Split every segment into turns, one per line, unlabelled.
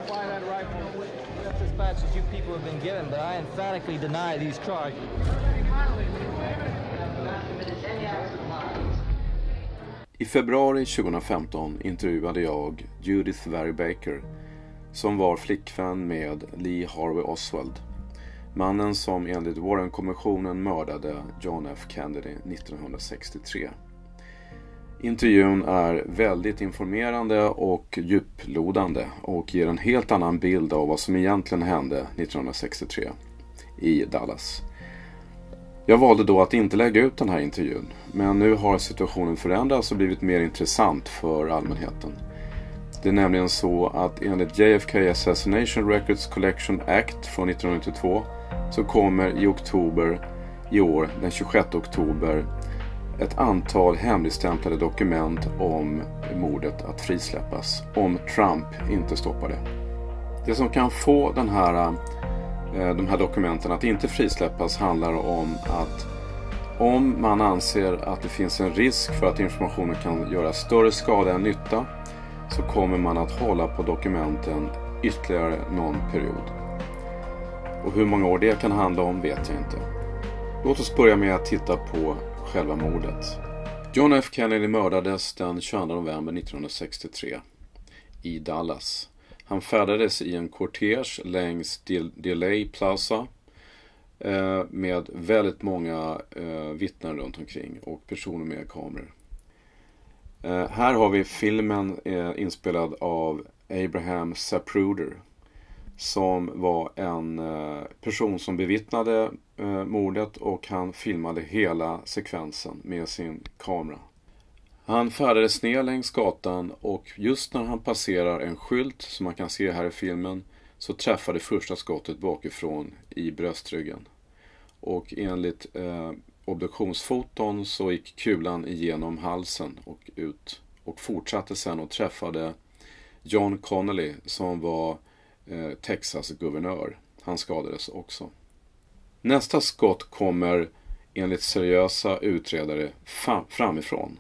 Fly that rifle. That's as much as you people have been given, but I emphatically deny these charges.
I februari 2015 intervjuade jag Judyth Vary Baker, som var flickvän med Lee Harvey Oswald, mannen som enligt Warren-kommissionen mördade John F. Kennedy 1963. Intervjun är väldigt informerande och djuplodande och ger en helt annan bild av vad som egentligen hände 1963 i Dallas. Jag valde då att inte lägga ut den här intervjun, men nu har situationen förändrats och blivit mer intressant för allmänheten. Det är nämligen så att enligt JFK Assassination Records Collection Act från 1992 så kommer i oktober i år, den 26 oktober, ett antal hemligstämplade dokument om mordet att frisläppas, om Trump inte stoppar det. Det som kan få de här dokumenten att inte frisläppas handlar om att om man anser att det finns en risk för att informationen kan göra större skada än nytta, så kommer man att hålla på dokumenten ytterligare någon period. Och hur många år det kan handla om vet jag inte. Låt oss börja med att titta på själva mordet. John F. Kennedy mördades den 22 november 1963 i Dallas. Han färdades i en kortege längs Delay Plaza med väldigt många vittnen runt omkring och personer med kameror. Här har vi filmen inspelad av Abraham Zapruder, som var en person som bevittnade mordet, och han filmade hela sekvensen med sin kamera. Han färdades ner längs gatan och just när han passerar en skylt som man kan se här i filmen så träffade första skottet bakifrån i bröstryggen. Och enligt obduktionsfoton så gick kulan igenom halsen och ut och fortsatte sen och träffade John Connolly som var Texas guvernör. Han skadades också. Nästa skott kommer enligt seriösa utredare framifrån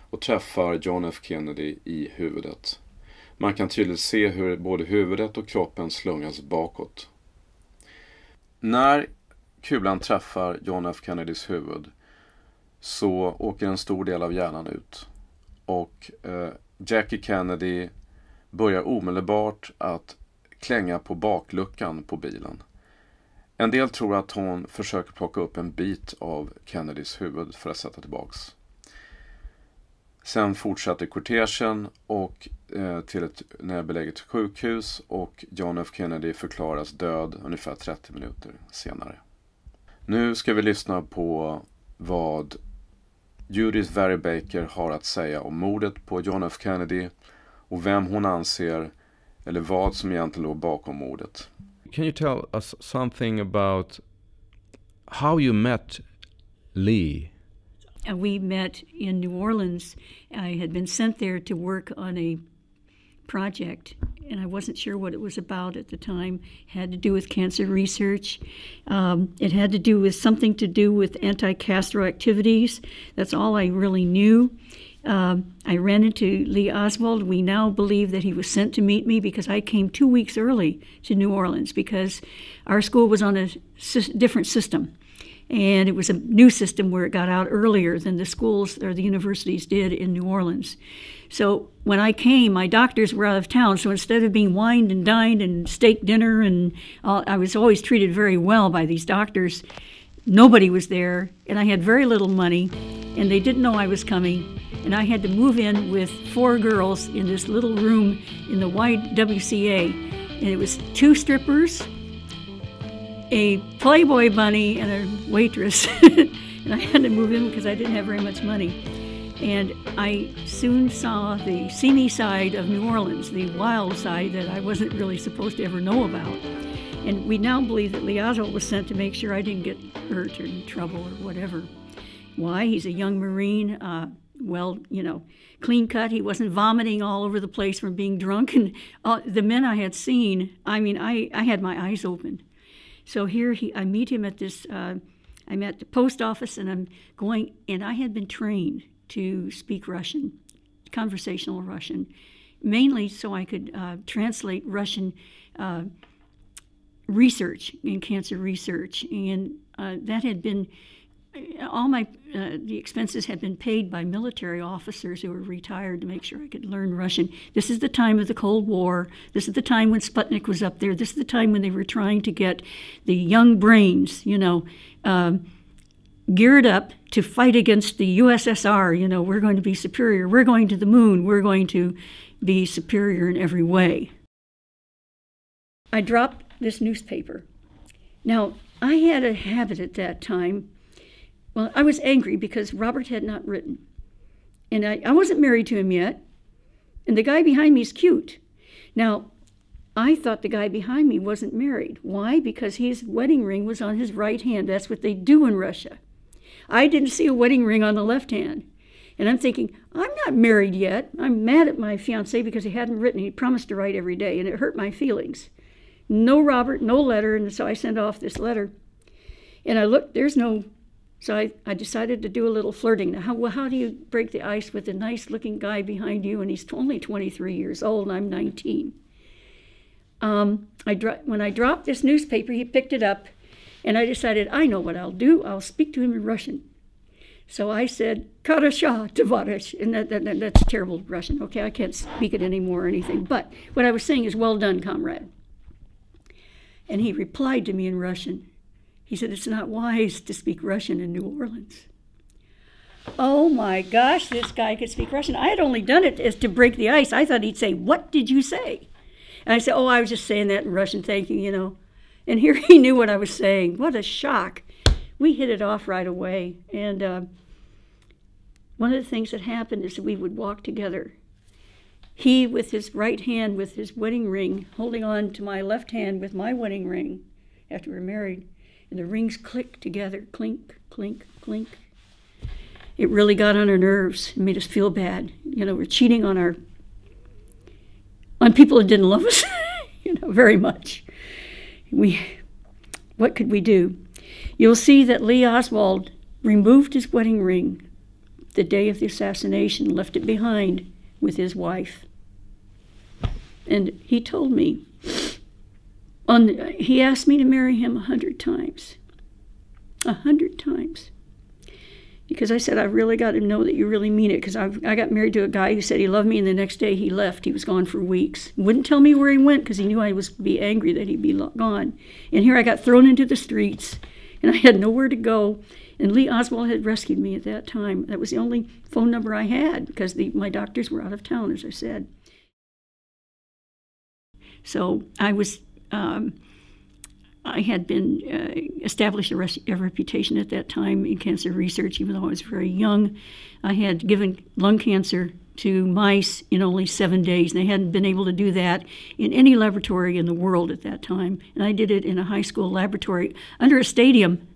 och träffar John F. Kennedy i huvudet. Man kan tydligt se hur både huvudet och kroppen slungas bakåt. När kulan träffar John F. Kennedys huvud så åker en stor del av hjärnan ut. Och Jackie Kennedy börjar omedelbart att klänga på bakluckan på bilen. En del tror att hon försöker plocka upp en bit av Kennedys huvud för att sätta tillbaks. Sen fortsätter kortegen och till ett närbeläget sjukhus, och John F. Kennedy förklaras död ungefär 30 minuter senare. Nu ska vi lyssna på vad Judyth Vary Baker har att säga om mordet på John F. Kennedy och vem hon anser eller vad som egentligen låg bakom mordet.
Can you tell us something about how you met Lee?
We met in New Orleans. I had been sent there to work on a project, and I wasn't sure what it was about at the time. It had to do with cancer research. It had to do with something to do with anti-Castro activities. That's all I really knew. I ran into Lee Oswald. We now believe that he was sent to meet me because I came 2 weeks early to New Orleans because our school was on a different system. And it was a new system where it got out earlier than the schools or the universities did in New Orleans. So when I came, my doctors were out of town. So instead of being wined and dined and steak dinner, and I was always treated very well by these doctors, nobody was there. And I had very little money. And they didn't know I was coming. And I had to move in with 4 girls in this little room in the YWCA. And it was 2 strippers, a Playboy bunny, and a waitress. And I had to move in because I didn't have very much money. And I soon saw the seamy side of New Orleans, the wild side that I wasn't really supposed to ever know about. And we now believe that Lee Oswald was sent to make sure I didn't get hurt or in trouble or whatever. Why? He's a young Marine, clean cut. He wasn't vomiting all over the place from being drunk. And the men I had seen, I had my eyes open. So here I meet him at this, I'm at the post office, and I'm going, and I had been trained to speak Russian, conversational Russian. mainly so I could translate Russian research in cancer research, and that had been all my the expenses had been paid by military officers who were retired to make sure I could learn Russian. This is the time of the Cold War. This is the time when Sputnik was up there. This is the time when they were trying to get the young brains, geared up to fight against the USSR. We're going to be superior. We're going to the moon. We're going to be superior in every way. I dropped this newspaper. Now, I had a habit at that time. Well, I was angry because Robert had not written. And I wasn't married to him yet. And the guy behind me is cute. Now, I thought the guy behind me wasn't married. Why? Because his wedding ring was on his right hand. That's what they do in Russia. I didn't see a wedding ring on the left hand. And I'm thinking, I'm not married yet. I'm mad at my fiancé because he hadn't written. He promised to write every day, and it hurt my feelings. No Robert, no letter, and so I sent off this letter. And I looked, there's no... So I decided to do a little flirting. Now, how do you break the ice with a nice-looking guy behind you, and he's only 23 years old, and I'm 19? When I dropped this newspaper, he picked it up, and I decided, I know what I'll do. I'll speak to him in Russian. So I said, Karasha, Tovarish, and that's terrible Russian. Okay, I can't speak it anymore or anything. But what I was saying is, well done, comrade. And he replied to me in Russian. He said, it's not wise to speak Russian in New Orleans. Oh my gosh, this guy could speak Russian. I had only done it as to break the ice. I thought he'd say, what did you say? And I said, oh, I was just saying that in Russian, thank you, And here he knew what I was saying. What a shock. We hit it off right away. And one of the things that happened is that we would walk together. He with his right hand with his wedding ring, holding on to my left hand with my wedding ring after we were married. And the rings clicked together, clink, clink, clink. It really got on our nerves. It made us feel bad. We're cheating on people that didn't love us, very much. What could we do? You'll see that Lee Oswald removed his wedding ring the day of the assassination, left it behind with his wife. And he told me, he asked me to marry him 100 times. 100 times. Because I said, I really got to know that you really mean it. Because I got married to a guy who said he loved me, and the next day he left. He was gone for weeks. Wouldn't tell me where he went because he knew I was be angry that he'd be gone. And here I got thrown into the streets, and I had nowhere to go. And Lee Oswald had rescued me at that time. That was the only phone number I had because my doctors were out of town, as I said. So I was... I had been established a reputation at that time in cancer research, even though I was very young. I had given lung cancer to mice in only 7 days, and they hadn't been able to do that in any laboratory in the world at that time. And I did it in a high school laboratory under a stadium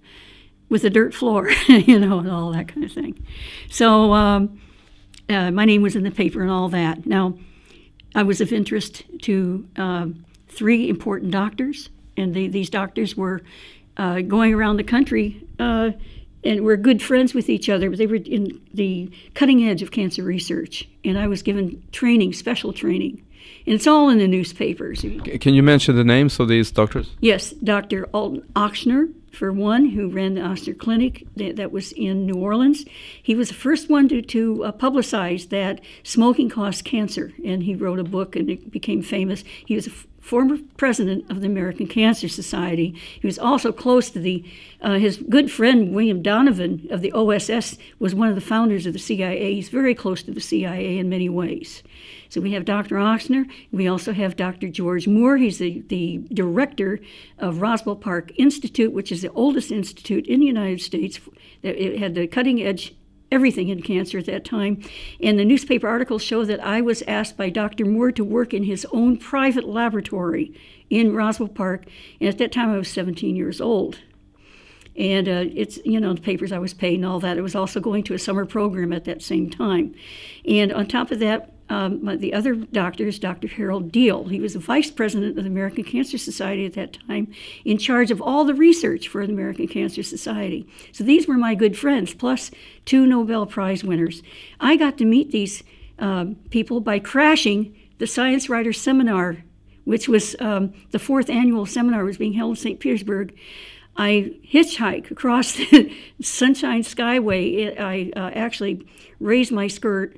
with a dirt floor, and all that kind of thing. So my name was in the paper and all that. Now, I was of interest to 3 important doctors. And these doctors were going around the country and were good friends with each other. But they were in the cutting edge of cancer research. And I was given training, special training. And it's all in the newspapers.
Can you mention the names of these doctors?
Yes, Dr. Alton Ochsner, for one, who ran the Ochsner Clinic that was in New Orleans. He was the first one to publicize that smoking caused cancer. And he wrote a book and it became famous. He was a former president of the American Cancer Society. He was also close to his good friend, William Donovan of the OSS, was one of the founders of the CIA. He's very close to the CIA in many ways. So we have Dr. Ochsner. We also have Dr. George Moore. He's the director of Roswell Park Institute, which is the oldest institute in the United States. It had the cutting edge everything in cancer at that time. And the newspaper articles show that I was asked by Dr. Moore to work in his own private laboratory in Roswell Park. And at that time, I was 17 years old. And it's, the papers I was paid and all that. It was also going to a summer program at that same time. And on top of that, the other doctor is Dr. Harold Deal. He was the vice president of the American Cancer Society at that time, in charge of all the research for the American Cancer Society. So these were my good friends, plus 2 Nobel Prize winners. I got to meet these people by crashing the Science Writer Seminar, which was the 4th annual seminar was being held in St. Petersburg. I hitchhiked across the Sunshine Skyway. I actually raised my skirt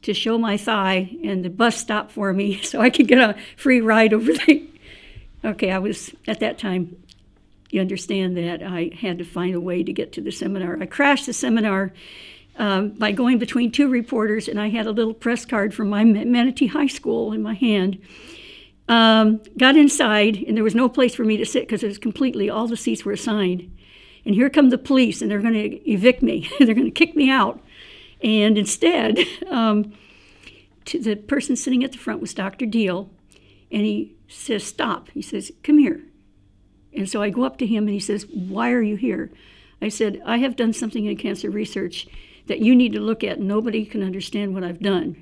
to show my thigh, and the bus stopped for me so I could get a free ride over there. Okay, I was, at that time, you understand that I had to find a way to get to the seminar. I crashed the seminar by going between 2 reporters, and I had a little press card from my Manatee High School in my hand. Got inside, and there was no place for me to sit because it was completely, all the seats were assigned. And here come the police, and they're going to evict me. They're going to kick me out. And instead, the person sitting at the front was Dr. Deal, and he says, "Stop." He says, "Come here." And so I go up to him, and he says, "Why are you here?" I said, "I have done something in cancer research that you need to look at. Nobody can understand what I've done."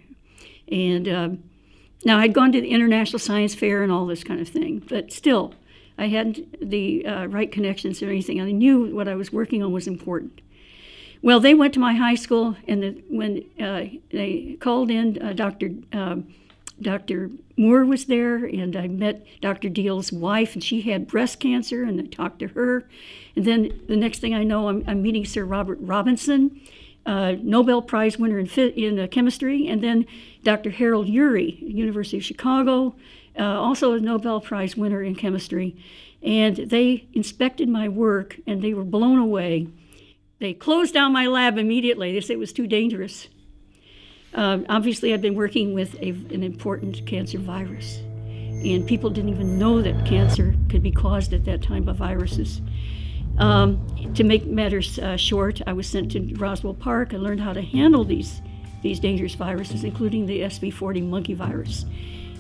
And now, I'd gone to the International Science Fair and all this kind of thing, but still, I hadn't the right connections or anything. I knew what I was working on was important. Well, they went to my high school, and when they called in, Dr. Moore was there, and I met Dr. Deal's wife, and she had breast cancer, and I talked to her. And then the next thing I know, I'm meeting Sir Robert Robinson, Nobel Prize winner in chemistry, and then Dr. Harold Urey, University of Chicago, also a Nobel Prize winner in chemistry. And they inspected my work, and they were blown away. They closed down my lab immediately. They said it was too dangerous. Obviously, I'd been working with an important cancer virus, and people didn't even know that cancer could be caused at that time by viruses. To make matters short, I was sent to Roswell Park. I learned how to handle these dangerous viruses, including the SV40 monkey virus.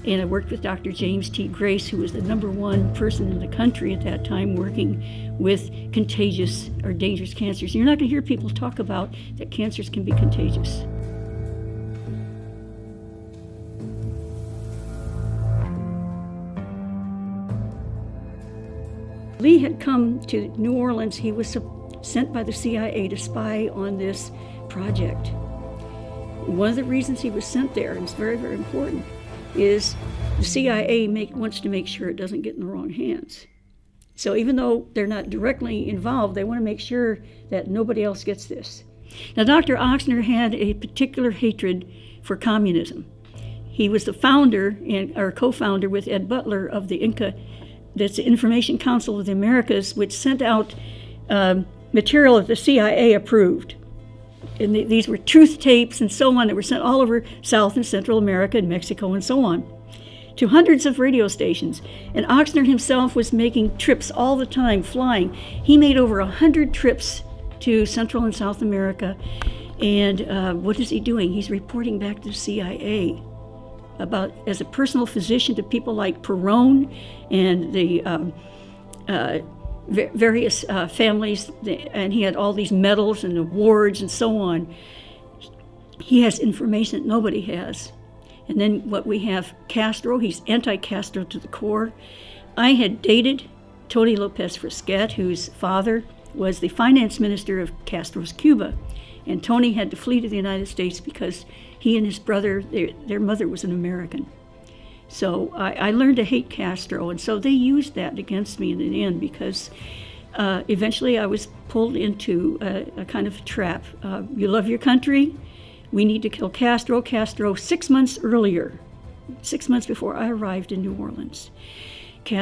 And I worked with Dr. James T. Grace, who was the #1 person in the country at that time working with contagious or dangerous cancers. You're not going to hear people talk about that cancers can be contagious. Lee had come to New Orleans. He was sent by the CIA to spy on this project. One of the reasons he was sent there, and it's very, very important, is the CIA wants to make sure it doesn't get in the wrong hands. So even though they're not directly involved, they want to make sure that nobody else gets this. Now, Dr. Ochsner had a particular hatred for communism. He was the founder or co-founder with Ed Butler of the INCA, that's the Information Council of the Americas, which sent out material that the CIA approved. And these were truth tapes and so on that were sent all over South and Central America and Mexico and so on, to hundreds of radio stations. And Ochsner himself was making trips all the time, flying. He made over 100 trips to Central and South America. And what is he doing? He's reporting back to the CIA about, as a personal physician, to people like Perón and the various families, and he had all these medals and awards and so on. He has information that nobody has. And then what we have, Castro, he's anti-Castro to the core. I had dated Tony Lopez Fresquet, whose father was the finance minister of Castro's Cuba. And Tony had to flee to the United States because he and his brother, their mother was an American. So I learned to hate Castro, and so they used that against me in the end, because eventually I was pulled into a kind of trap. You love your country? We need to kill Castro. Castro, 6 months earlier, 6 months before I arrived in New Orleans, we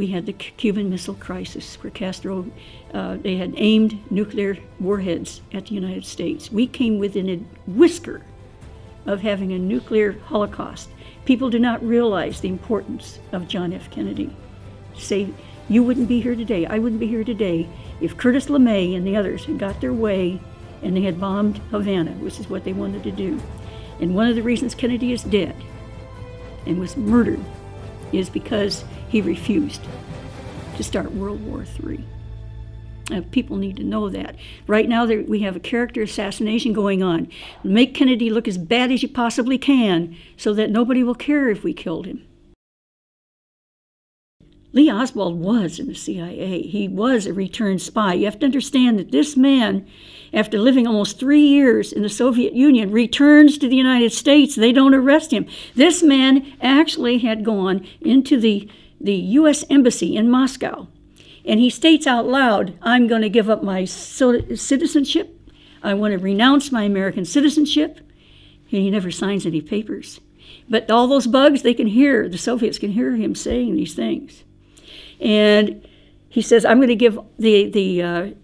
had the Cuban Missile Crisis, where Castro, they had aimed nuclear warheads at the United States. We came within a whisker of having a nuclear holocaust. People do not realize the importance of John F. Kennedy. Say, you wouldn't be here today, I wouldn't be here today, if Curtis LeMay and the others had got their way and they had bombed Havana, which is what they wanted to do. And one of the reasons Kennedy is dead and was murdered is because he refused to start World War III. People need to know that. Right now we have a character assassination going on. Make Kennedy look as bad as you possibly can so that nobody will care if we killed him. Lee Oswald was in the CIA. He was a returned spy. You have to understand that this man, after living almost 3 years in the Soviet Union, returns to the United States. They don't arrest him. This man actually had gone into the U.S. Embassy in Moscow, and he states out loud, I'm going to give up my citizenship. I want to renounce my American citizenship. And he never signs any papers. But all those bugs, they can hear, the Soviets can hear him saying these things. And he says, I'm going to give the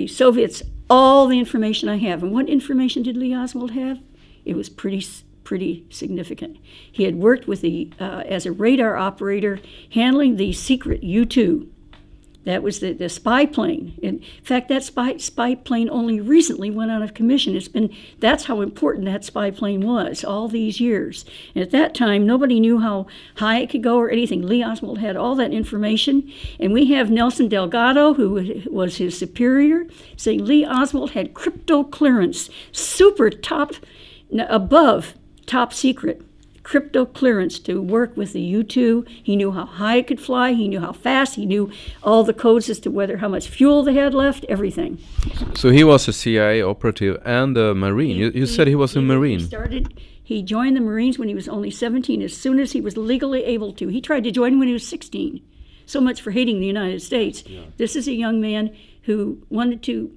Soviets all the information I have. And what information did Lee Oswald have? It was pretty significant. He had worked with as a radar operator handling the secret U-2. That was the spy plane. In fact, that spy plane only recently went out of commission. That's how important that spy plane was all these years. And at that time, nobody knew how high it could go or anything. Lee Oswald had all that information. And we have Nelson Delgado, who was his superior, saying Lee Oswald had crypto clearance, super top, above top secret. Crypto clearance to work with the U-2. He knew how high it could fly. He knew how fast. He knew all the codes as to how much fuel they had left, everything.
So he was a CIA operative and a Marine. You said he was a Marine.
He joined the Marines when he was only 17, as soon as he was legally able to. He tried to join when he was 16. So much for hating the United States. Yeah. This is a young man who wanted to,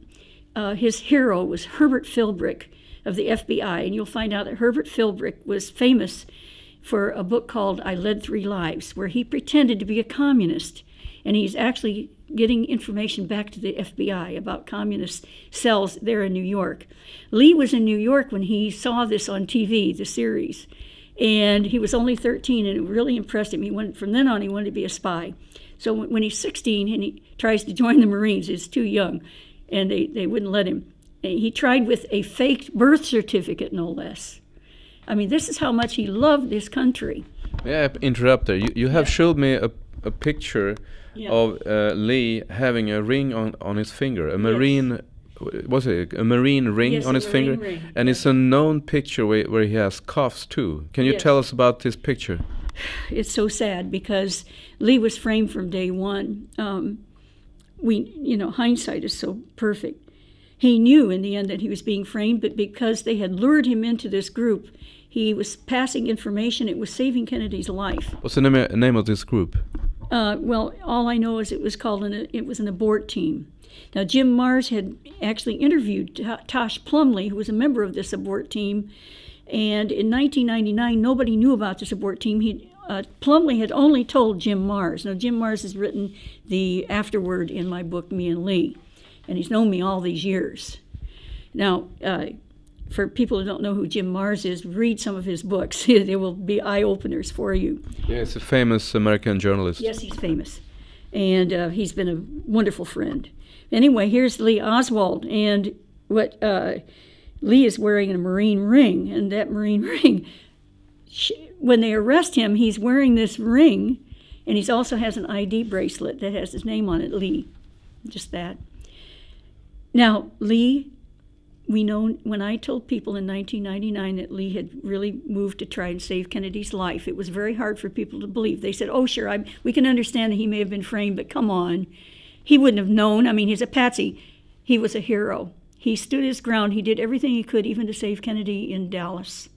his hero was Herbert Philbrick of the FBI, and you'll find out that Herbert Philbrick was famous for a book called I Led 3 Lives, where he pretended to be a communist, and he's actually getting information back to the FBI about communist cells there in New York. Lee was in New York when he saw this on TV, the series, and he was only 13, and it really impressed him. From then on, he wanted to be a spy. So when he's 16 and he tries to join the Marines, he's too young, and they wouldn't let him. He tried with a fake birth certificate, no less. I mean, this is how much he loved this country.
Yeah, interrupt there. You have showed me a picture of Lee having a ring on his finger, a Marine, was it a Marine ring on his finger? Ring. And it's a known picture where he has cuffs too. Can you tell us about this picture?
It's so sad because Lee was framed from day one. Hindsight is so perfect. He knew in the end that he was being framed, but because they had lured him into this group, he was passing information. It was saving Kennedy's life.
What's the name of this group?
Well, all I know is it was an abort team. Now, Jim Mars had actually interviewed Tosh Plumley, who was a member of this abort team, and in 1999, nobody knew about this abort team. Plumley had only told Jim Mars. Now, Jim Mars has written the afterword in my book, Me and Lee. And he's known me all these years. Now, for people who don't know who Jim Mars is, read some of his books. They will be eye-openers for you.
Yeah, he's a famous American journalist.
Yes, he's famous. And he's been a wonderful friend. Anyway, here's Lee Oswald. And what Lee is wearing a Marine ring. And that Marine ring, when they arrest him, he's wearing this ring. And he also has an ID bracelet that has his name on it, Lee. Just that. Now, Lee, we know when I told people in 1999 that Lee had really moved to try and save Kennedy's life, it was very hard for people to believe. They said, oh, sure, we can understand that he may have been framed, but come on. He wouldn't have known. I mean, he's a patsy. He was a hero. He stood his ground. He did everything he could, even to save Kennedy in Dallas.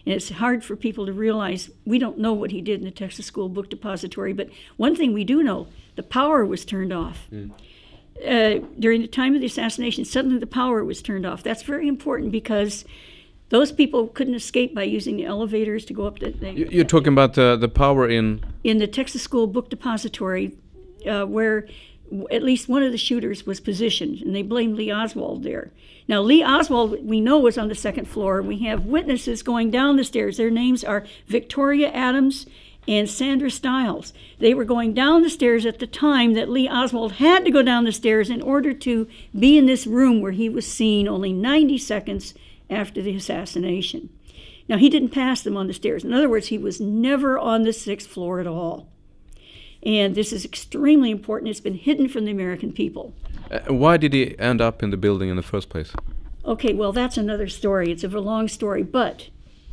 And it's hard for people to realize we don't know what he did in the Texas School Book Depository, but one thing we do know, the power was turned off. During the time of the assassination, suddenly the power was turned off. That's very important because those people couldn't escape by using the elevators to go up.
You're talking about the power in
the Texas School Book Depository, where at least one of the shooters was positioned, and they blamed Lee Oswald there. Now, Lee Oswald, we know, was on the second floor. We have witnesses going down the stairs. Their names are Victoria Adams and Sandra Stiles. They were going down the stairs at the time that Lee Oswald had to go down the stairs in order to be in this room where he was seen only 90 seconds after the assassination. Now, he didn't pass them on the stairs. In other words, he was never on the 6th floor at all. And this is extremely important. It's been hidden from the American people.
Why did he end up in the building in the first place?
Okay, well, that's another story. It's a long story, but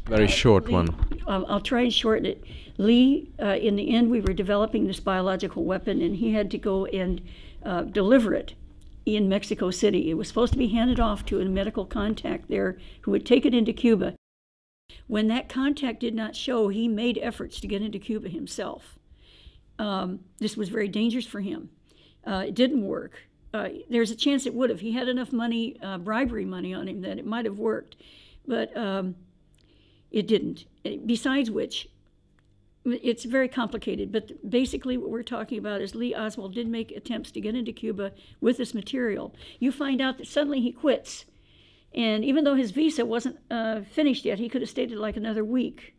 Very short one.
I'll try and shorten it. Lee, in the end, we were developing this biological weapon, and he had to go and deliver it in Mexico City. It was supposed to be handed off to a medical contact there who would take it into Cuba. When that contact did not show, he made efforts to get into Cuba himself. This was very dangerous for him. It didn't work. There's a chance it would have. He had enough money, bribery money on him, that it might have worked, but it didn't. Besides which, it's very complicated, but basically what we're talking about is Lee Oswald did make attempts to get into Cuba with this material. You find out that suddenly he quits, and even though his visa wasn't finished yet, he could have stayed like another week.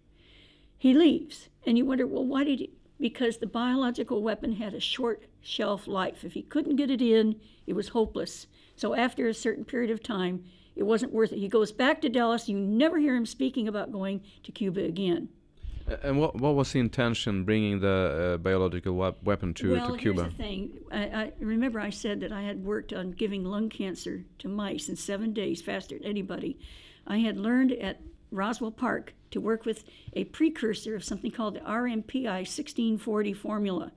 He leaves, and you wonder, well, why did he? Because the biological weapon had a short shelf life. If he couldn't get it in, it was hopeless. So after a certain period of time, it wasn't worth it. He goes back to Dallas. You never hear him speaking about going to Cuba again.
And what was the intention bringing the biological weapon to Cuba?
Well, here's the thing. I remember I said that I had worked on giving lung cancer to mice in 7 days, faster than anybody. I had learned at Roswell Park to work with a precursor of something called the RMPI 1640 formula.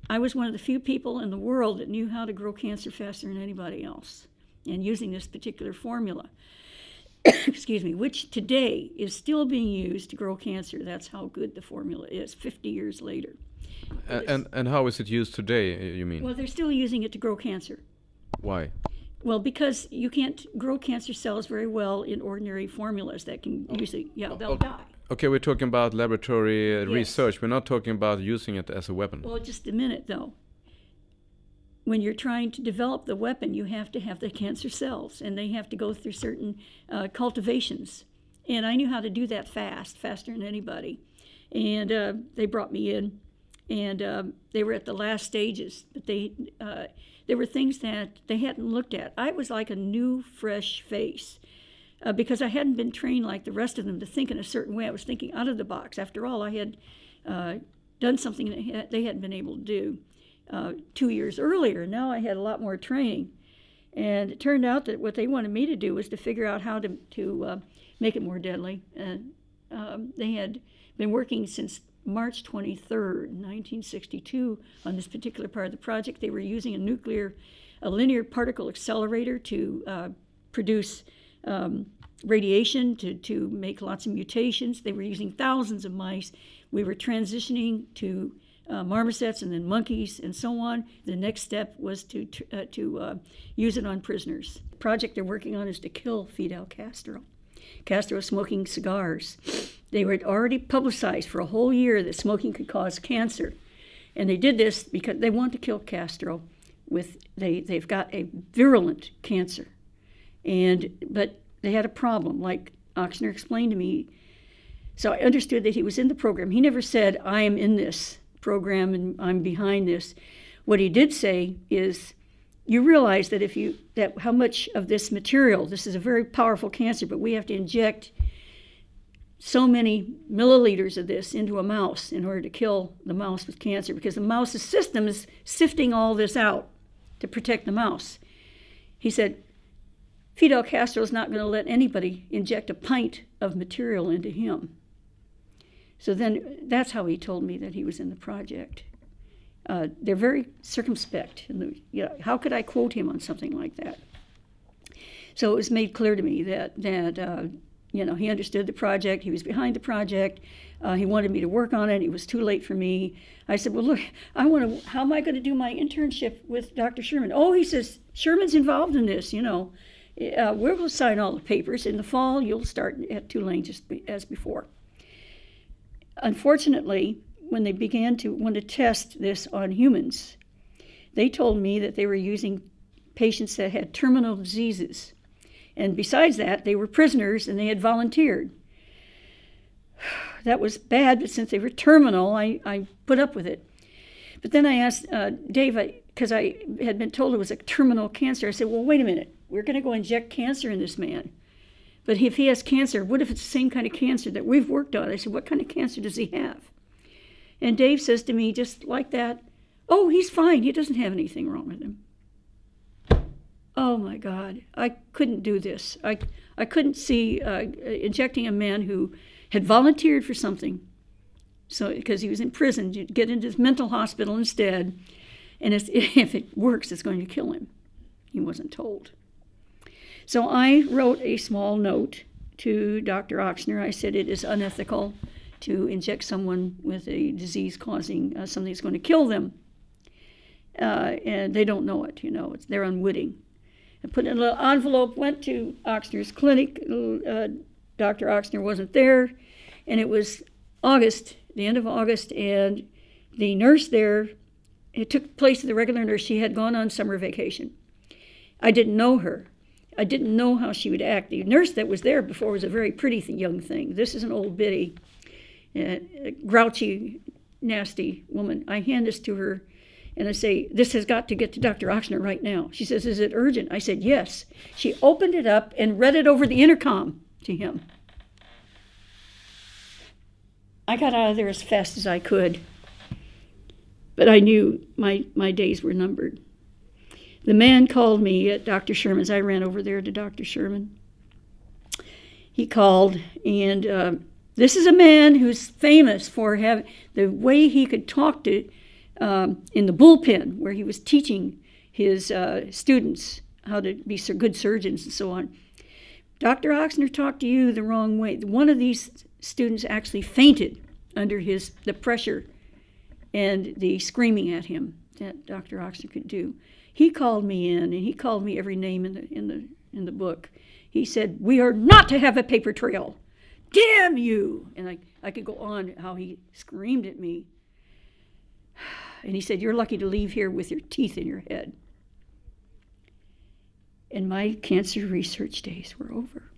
I was one of the few people in the world that knew how to grow cancer faster than anybody else, and using this particular formula. Excuse me, which today is still being used to grow cancer. That's how good the formula is 50 years later.
And how is it used today, you mean?
Well, they're still using it to grow cancer.
Why?
Well, because you can't grow cancer cells very well in ordinary formulas that can usually, they'll die.
Okay, we're talking about laboratory research. We're not talking about using it as a weapon.
Well, just a minute, though. When you're trying to develop the weapon, you have to have the cancer cells, and they have to go through certain cultivations. And I knew how to do that faster than anybody. And they brought me in, and they were at the last stages. But there were things that they hadn't looked at. I was like a new, fresh face because I hadn't been trained like the rest of them to think in a certain way. I was thinking out of the box. After all, I had done something that they hadn't been able to do 2 years earlier. Now I had a lot more training. And it turned out that what they wanted me to do was to figure out how to make it more deadly. They had been working since March 23rd, 1962 on this particular part of the project. They were using a linear particle accelerator to produce radiation, to make lots of mutations. They were using thousands of mice. We were transitioning to marmosets and then monkeys and so on. The next step was to use it on prisoners. The project they're working on is to kill Fidel Castro. Castro was smoking cigars. They were already publicized for a whole year that smoking could cause cancer. And they did this because they want to kill Castro they've got a virulent cancer. But they had a problem, like Oxner explained to me. So I understood that he was in the program. He never said, I am in this program and I'm behind this. What he did say is, you realize that how much of this material, this is a very powerful cancer, but we have to inject so many milliliters of this into a mouse in order to kill the mouse with cancer, because the mouse's system is sifting all this out to protect the mouse. He said, Fidel Castro is not going to let anybody inject a pint of material into him. So then that's how he told me that he was in the project. They're very circumspect. How could I quote him on something like that? So it was made clear to me that he understood the project. He was behind the project. He wanted me to work on it. It was too late for me. I said, well, look, how am I going to do my internship with Dr. Sherman? Oh, he says, Sherman's involved in this, We're going to sign all the papers. In the fall, you'll start at Tulane just as before. Unfortunately, when they began to want to test this on humans, they told me that they were using patients that had terminal diseases. And besides that, they were prisoners and they had volunteered. That was bad, but since they were terminal, I put up with it. But then I asked Dave, because I had been told it was a terminal cancer, I said, well, wait a minute. We're going to go inject cancer in this man. But if he has cancer, what if it's the same kind of cancer that we've worked on? I said, what kind of cancer does he have? And Dave says to me, just like that, oh, he's fine. He doesn't have anything wrong with him. Oh, my God. I couldn't do this. I couldn't see injecting a man who had volunteered for something. So, because he was in prison, you'd get into this mental hospital instead, and if it works, it's going to kill him. He wasn't told. So I wrote a small note to Dr. Ochsner. I said it is unethical to inject someone with a disease causing something that's going to kill them. And they don't know it, they're unwitting. I put in a little envelope, went to Ochsner's clinic. Dr. Ochsner wasn't there, and it was August, the end of August, and the nurse there, it took place of the regular nurse. She had gone on summer vacation. I didn't know her. I didn't know how she would act. The nurse that was there before was a very pretty young thing. This is an old biddy, grouchy, nasty woman. I hand this to her, and I say, this has got to get to Dr. Ochsner right now. She says, is it urgent? I said, yes. She opened it up and read it over the intercom to him. I got out of there as fast as I could, but I knew my days were numbered. The man called me at Dr. Sherman's. I ran over there to Dr. Sherman. He called, and this is a man who's famous for having the way he could talk to in the bullpen, where he was teaching his students how to be good surgeons and so on. Dr. Ochsner talked to you the wrong way. One of these students actually fainted under the pressure and the screaming at him that Dr. Ochsner could do. He called me in, and he called me every name in the book. He said, "We are not to have a paper trail. Damn you!" And I could go on how he screamed at me. And he said, "You're lucky to leave here with your teeth in your head." And my cancer research days were over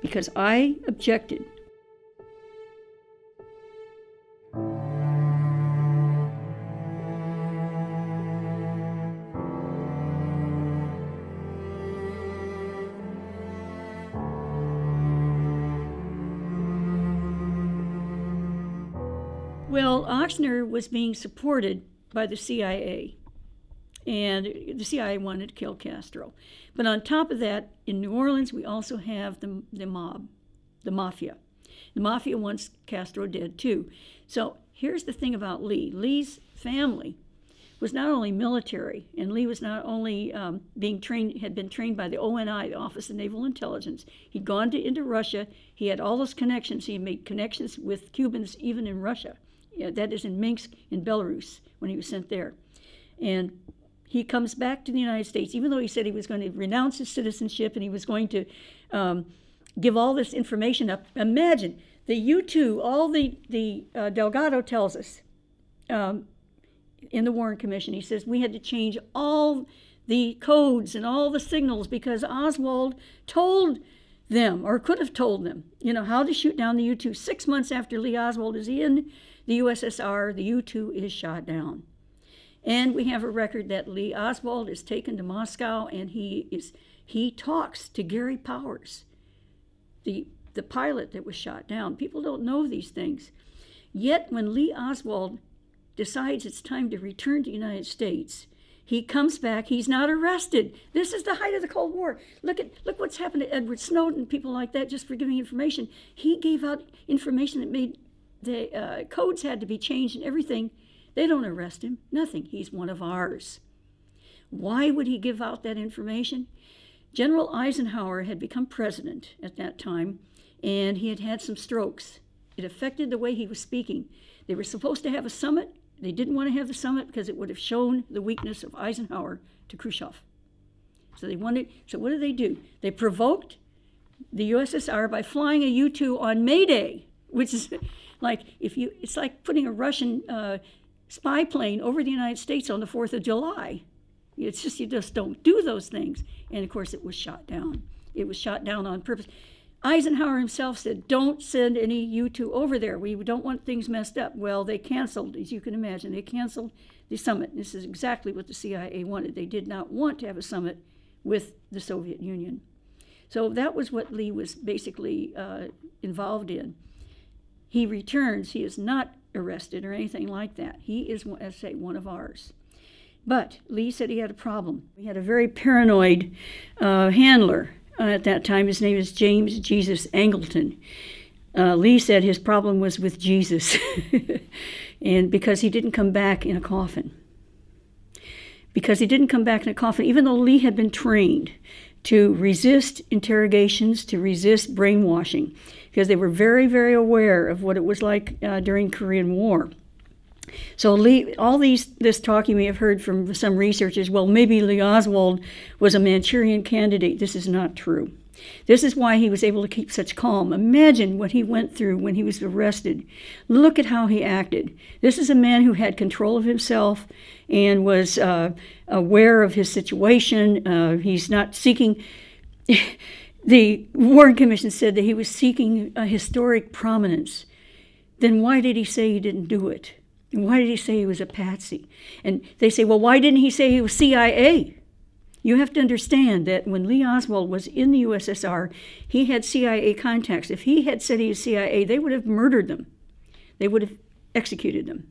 because I objected. Well, Ochsner was being supported by the CIA, and the CIA wanted to kill Castro. But on top of that, in New Orleans, we also have the mob, the mafia. The mafia wants Castro dead, too. So here's the thing about Lee. Lee's family was not only military, and Lee was not only had been trained by the ONI, the Office of Naval Intelligence. He'd gone into Russia. He had all those connections. He made connections with Cubans even in Russia. Yeah, that is in Minsk, in Belarus, when he was sent there. And he comes back to the United States, even though he said he was going to renounce his citizenship and he was going to give all this information up. Imagine, the U-2, all the Delgado tells us in the Warren Commission, he says we had to change all the codes and all the signals because Oswald told them, or could have told them, how to shoot down the U-2. 6 months after Lee Oswald is in the USSR, the U-2 is shot down. And we have a record that Lee Oswald is taken to Moscow, and he talks to Gary Powers, the pilot that was shot down. People don't know these things. Yet when Lee Oswald decides it's time to return to the United States, he comes back. He's not arrested. This is the height of the Cold War. Look what's happened to Edward Snowden, people like that, just for giving information. He gave out information that made the codes had to be changed and everything. They don't arrest him. Nothing. He's one of ours. Why would he give out that information? General Eisenhower had become president at that time, and he had had some strokes. It affected the way he was speaking. They were supposed to have a summit. They didn't want to have the summit because it would have shown the weakness of Eisenhower to Khrushchev. So what did they do? They provoked the USSR by flying a U-2 on May Day, which is it's like putting a Russian spy plane over the United States on the 4th of July. It's just, you just don't do those things. And of course it was shot down. It was shot down on purpose. Eisenhower himself said, don't send any U-2 over there. We don't want things messed up. Well, they canceled, as you can imagine, they canceled the summit. This is exactly what the CIA wanted. They did not want to have a summit with the Soviet Union. So that was what Lee was basically involved in. He returns. He is not arrested or anything like that. He is, as I say, one of ours. But Lee said he had a problem. He had a very paranoid handler at that time. His name is James Jesus Angleton. Lee said his problem was with Jesus, and because he didn't come back in a coffin. Because he didn't come back in a coffin, even though Lee had been trained to resist interrogations, to resist brainwashing, because they were very, very aware of what it was like during Korean War. So Lee, this talk you may have heard from some researchers, well, maybe Lee Oswald was a Manchurian candidate. This is not true. This is why he was able to keep such calm. Imagine what he went through when he was arrested. Look at how he acted. This is a man who had control of himself and was aware of his situation. He's not seeking... The Warren Commission said that he was seeking a historic prominence. Then why did he say he didn't do it? And why did he say he was a patsy? And they say, well, why didn't he say he was CIA? You have to understand that when Lee Oswald was in the USSR, he had CIA contacts. If he had said he was CIA, they would have murdered them. They would have executed them.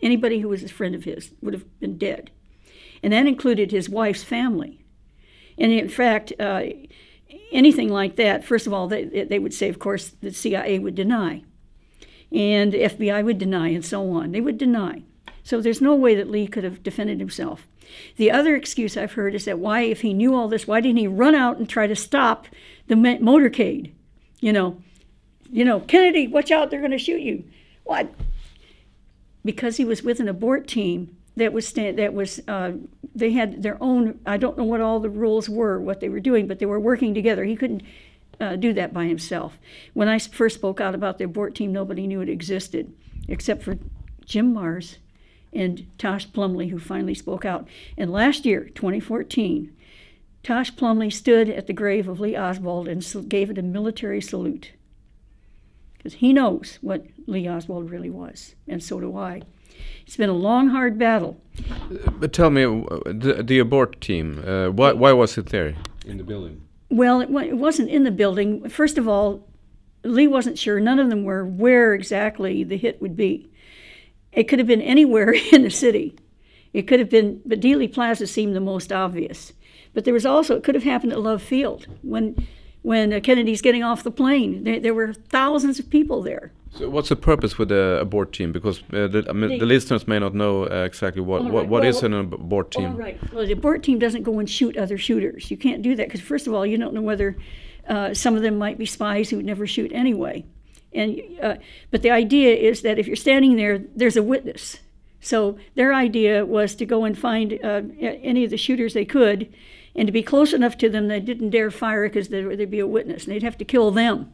Anybody who was a friend of his would have been dead. And that included his wife's family. And in fact, anything like that, first of all, they would say, of course, the CIA would deny. And the FBI would deny, and so on. They would deny. So there's no way that Lee could have defended himself. The other excuse I've heard is that why, if he knew all this, why didn't he run out and try to stop the motorcade? You know, Kennedy, watch out, they're going to shoot you. What? Because he was with an abort team they had their own, I don't know what all the rules were, what they were doing, but they were working together. He couldn't do that by himself. When I first spoke out about the abort team, nobody knew it existed, except for Jim Mars and Tosh Plumley, who finally spoke out. And last year, 2014, Tosh Plumley stood at the grave of Lee Oswald and gave it a military salute. Because he knows what Lee Oswald really was, and so do I. It's been a long, hard battle.
But tell me, the abort team, why was it there in the building?
Well, it wasn't in the building. First of all, Lee wasn't sure, none of them were, where exactly the hit would be. It could have been anywhere in the city. It could have been, but Dealey Plaza seemed the most obvious. But there was also, it could have happened at Love Field. When Kennedy's getting off the plane, there were thousands of people there.
So what's the purpose with the abort team? Because the listeners may not know exactly what is an abort team.
All right. Well, the abort team doesn't go and shoot other shooters. You can't do that because, first of all, you don't know whether some of them might be spies who would never shoot anyway. And but the idea is that if you're standing there, there's a witness. So their idea was to go and find any of the shooters they could, and to be close enough to them they didn't dare fire because there'd be a witness, and they'd have to kill them.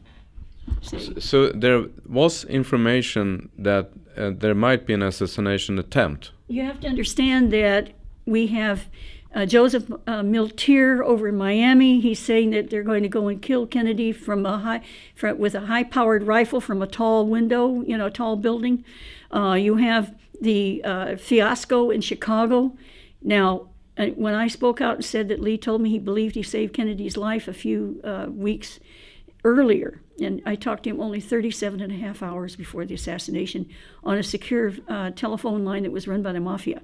So there was information that there might be an assassination attempt.
You have to understand that we have Joseph Miltier over in Miami. He's saying that they're going to go and kill Kennedy with a high-powered rifle from a tall window, a tall building. You have the fiasco in Chicago. Now, when I spoke out and said that Lee told me he believed he saved Kennedy's life a few weeks earlier, and I talked to him only 37.5 hours before the assassination on a secure telephone line that was run by the mafia.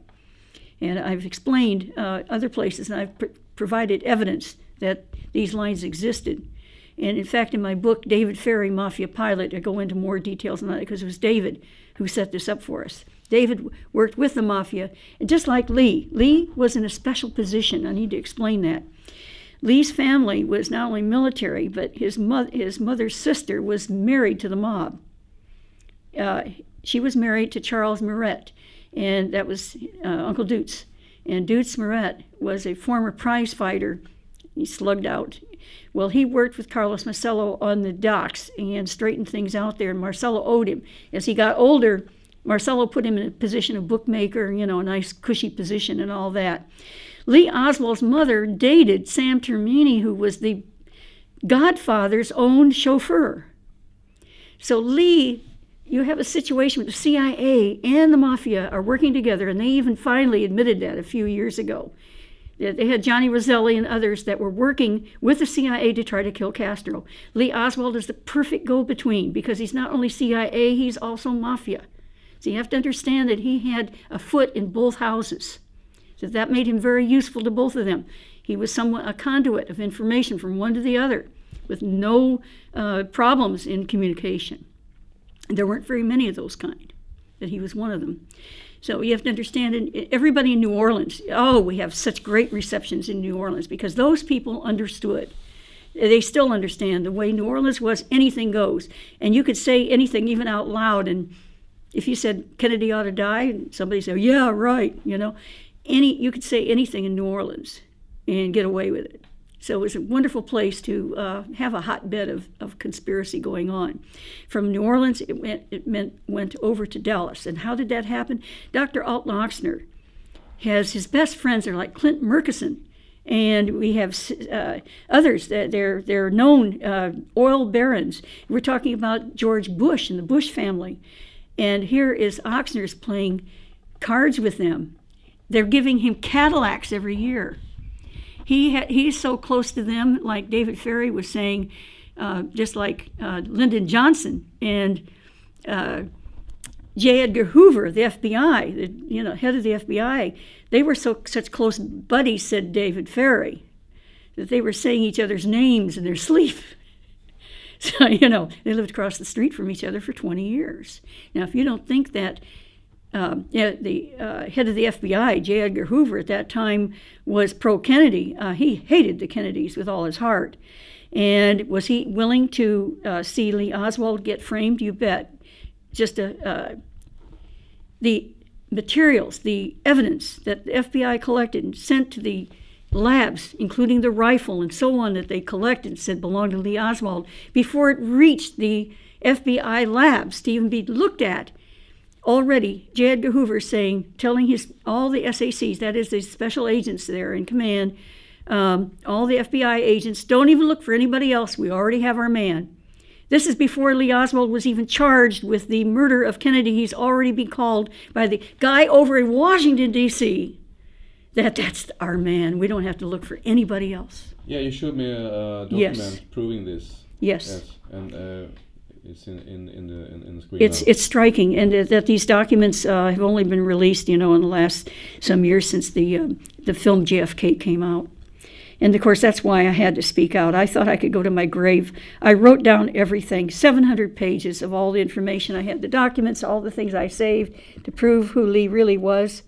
And I've explained other places, and I've provided evidence that these lines existed. And in fact, in my book, David Ferry, Mafia Pilot, I go into more details on that because it was David who set this up for us. David worked with the mafia, and just like Lee was in a special position. I need to explain that. Lee's family was not only military, but his mother's sister was married to the mob. She was married to Charles Moret, and that was Uncle Dutz. And Dutz Moret was a former prize fighter. He slugged out. Well, he worked with Carlos Marcello on the docks and straightened things out there, and Marcello owed him. As he got older, Marcello put him in a position of bookmaker, a nice cushy position and all that. Lee Oswald's mother dated Sam Termini, who was the Godfather's own chauffeur. So Lee, you have a situation where the CIA and the mafia are working together, and they even finally admitted that a few years ago. They had Johnny Roselli and others that were working with the CIA to try to kill Castro. Lee Oswald is the perfect go-between because he's not only CIA, he's also mafia. So you have to understand that he had a foot in both houses. So that made him very useful to both of them. He was somewhat a conduit of information from one to the other with no problems in communication. There weren't very many of those kind, but he was one of them. So you have to understand, everybody in New Orleans, we have such great receptions in New Orleans because those people understood. They still understand the way New Orleans was, anything goes. And you could say anything even out loud, and if you said Kennedy ought to die, and somebody said, yeah, right, you could say anything in New Orleans and get away with it. So it was a wonderful place to have a hotbed of conspiracy going on. From New Orleans, it went over to Dallas. And how did that happen? Dr. Alton Ochsner has his best friends are like Clint Murchison, and we have others that they're known oil barons. We're talking about George Bush and the Bush family, and here is Ochsner's playing cards with them. They're giving him Cadillacs every year. He's so close to them, like David Ferry was saying, just like Lyndon Johnson and J. Edgar Hoover, the FBI, head of the FBI. They were such close buddies, said David Ferry, that they were saying each other's names in their sleep. So, they lived across the street from each other for 20 years. Now, if you don't think that the head of the FBI, J. Edgar Hoover, at that time was pro-Kennedy. He hated the Kennedys with all his heart. And was he willing to see Lee Oswald get framed? You bet. Just the materials, the evidence that the FBI collected and sent to the labs, including the rifle and so on that they collected, said belonged to Lee Oswald, before it reached the FBI labs to even be looked at. Already, J. Edgar Hoover telling all the SACs, that is the special agents there in command, all the FBI agents, don't even look for anybody else. We already have our man. This is before Lee Oswald was even charged with the murder of Kennedy. He's already been called by the guy over in Washington, D.C. That's our man. We don't have to look for anybody else.
Yeah, you showed me a document proving this.
Yes.
And it's in the screen.
It's striking, and that these documents have only been released, in the last some years since the film JFK came out. And of course, that's why I had to speak out. I thought I could go to my grave. I wrote down everything, 700 pages of all the information. I had the documents, all the things I saved to prove who Lee really was.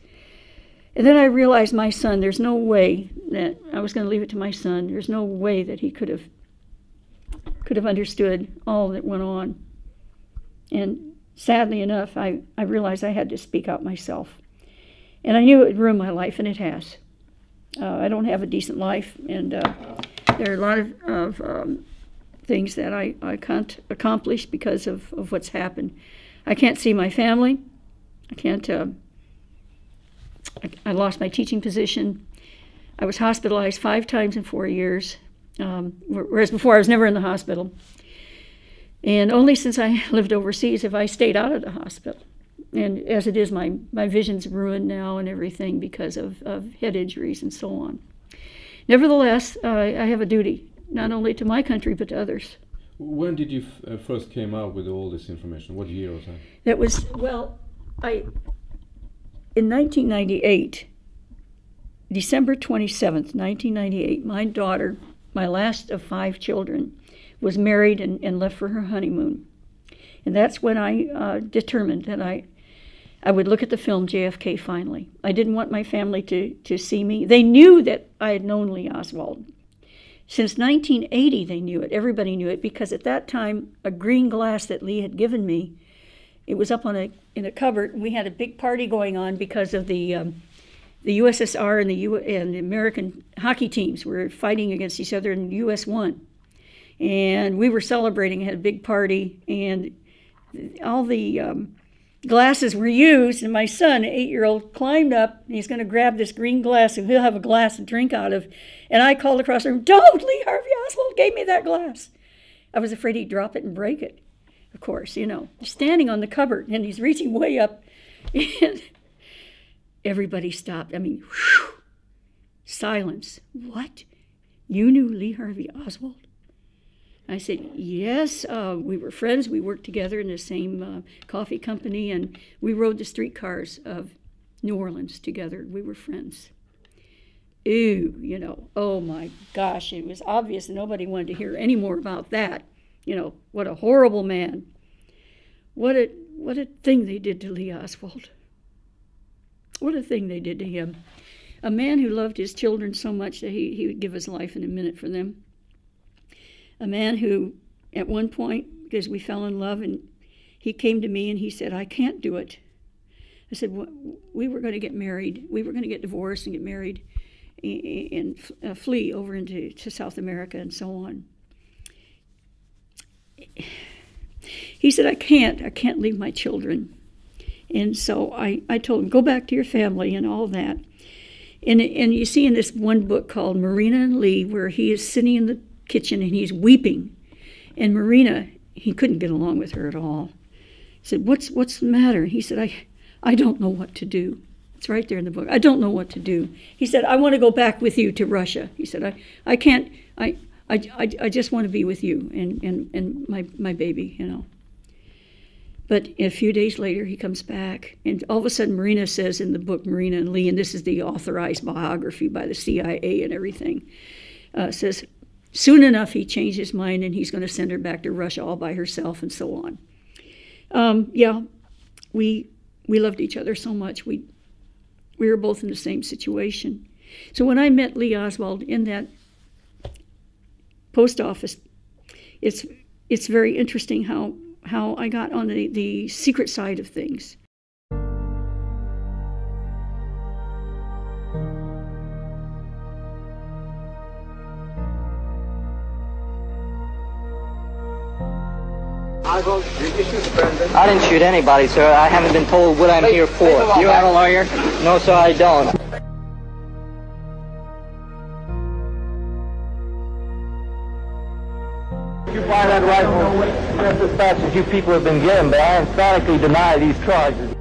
And then I realized my son, there's no way that I was going to leave it to my son. There's no way that he could have understood all that went on. And sadly enough, I realized I had to speak out myself. And I knew it would ruin my life, and it has. I don't have a decent life, and there are a lot of things that I can't accomplish because of what's happened. I can't see my family. I can't. I lost my teaching position. I was hospitalized 5 times in 4 years, whereas before I was never in the hospital. And only since I lived overseas have I stayed out of the hospital. And as it is, my vision's ruined now and everything because of head injuries and so on. Nevertheless, I have a duty, not only to my country, but to others.
When did you first came out with all this information? What year was that?
That was, in 1998, December 27th, 1998, my daughter, my last of 5 children, was married and left for her honeymoon. And that's when I determined that I would look at the film JFK finally. I didn't want my family to see me. They knew that I had known Lee Oswald. Since 1980, they knew it. Everybody knew it because at that time, a green glass that Lee had given me, it was up in a cupboard. We had a big party going on because of the USSR and the American hockey teams were fighting against each other, and the U.S. won. And we were celebrating, had a big party, and all the glasses were used, and my son, an 8-year-old, climbed up, and he's going to grab this green glass, and he'll have a glass to drink out of. And I called across the room, "Don't! Lee Harvey Oswald gave me that glass." I was afraid he'd drop it and break it, of course, standing on the cupboard, and he's reaching way up, and everybody stopped. I mean, whew, silence. "What? You knew Lee Harvey Oswald?" I said, "Yes, we were friends. We worked together in the same coffee company, and we rode the streetcars of New Orleans together. We were friends." Ew, oh my gosh, it was obvious that nobody wanted to hear any more about that. What a horrible man. What a thing they did to Lee Oswald. What a thing they did to him. A man who loved his children so much that he would give his life in a minute for them. A man who, at one point, because we fell in love, and he came to me and he said, I can't do it. I said, well, we were going to get married. We were going to get divorced and get married and flee over into South America and so on. He said, I can't leave my children. And so I told him, go back to your family and all that. And you see in this one book called Marina and Lee, where he is sitting in the kitchen and he's weeping. And Marina, he couldn't get along with her at all. He said, what's the matter? He said, I don't know what to do. It's right there in the book. I don't know what to do. He said, I want to go back with you to Russia. He said, I can't, I just want to be with you and my baby, you know. But a few days later, he comes back, and all of a sudden, Marina says in the book, Marina and Lee, and this is the authorized biography by the CIA and everything, says, soon enough, he changed his mind, and he's going to send her back to Russia all by herself, and so on. Yeah, we loved each other so much. We were both in the same situation. So when I met Lee Oswald in that post office, it's very interesting how I got on the secret side of things.
I didn't shoot anybody, sir. I haven't been told what I'm here for. You have a lawyer? No, sir, I don't. You find that rifle, just as fast as you people have been given, but I emphatically deny these charges.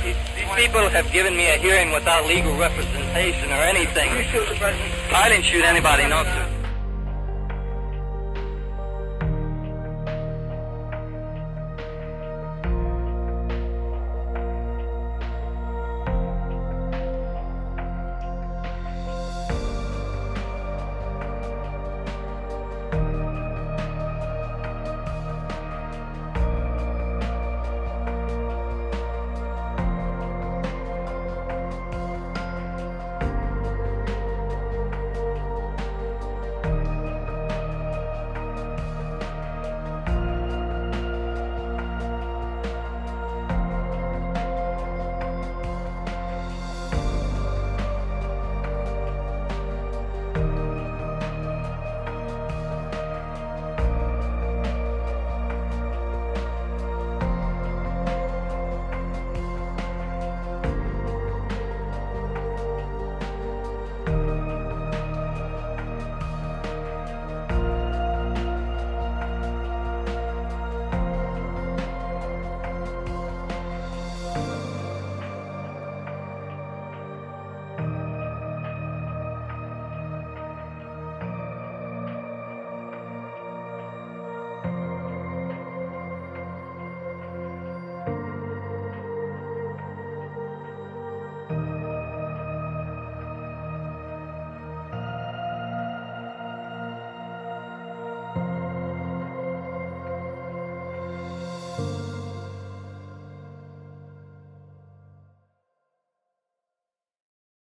These people have given me a hearing without legal representation or anything. I didn't shoot anybody, no, sir.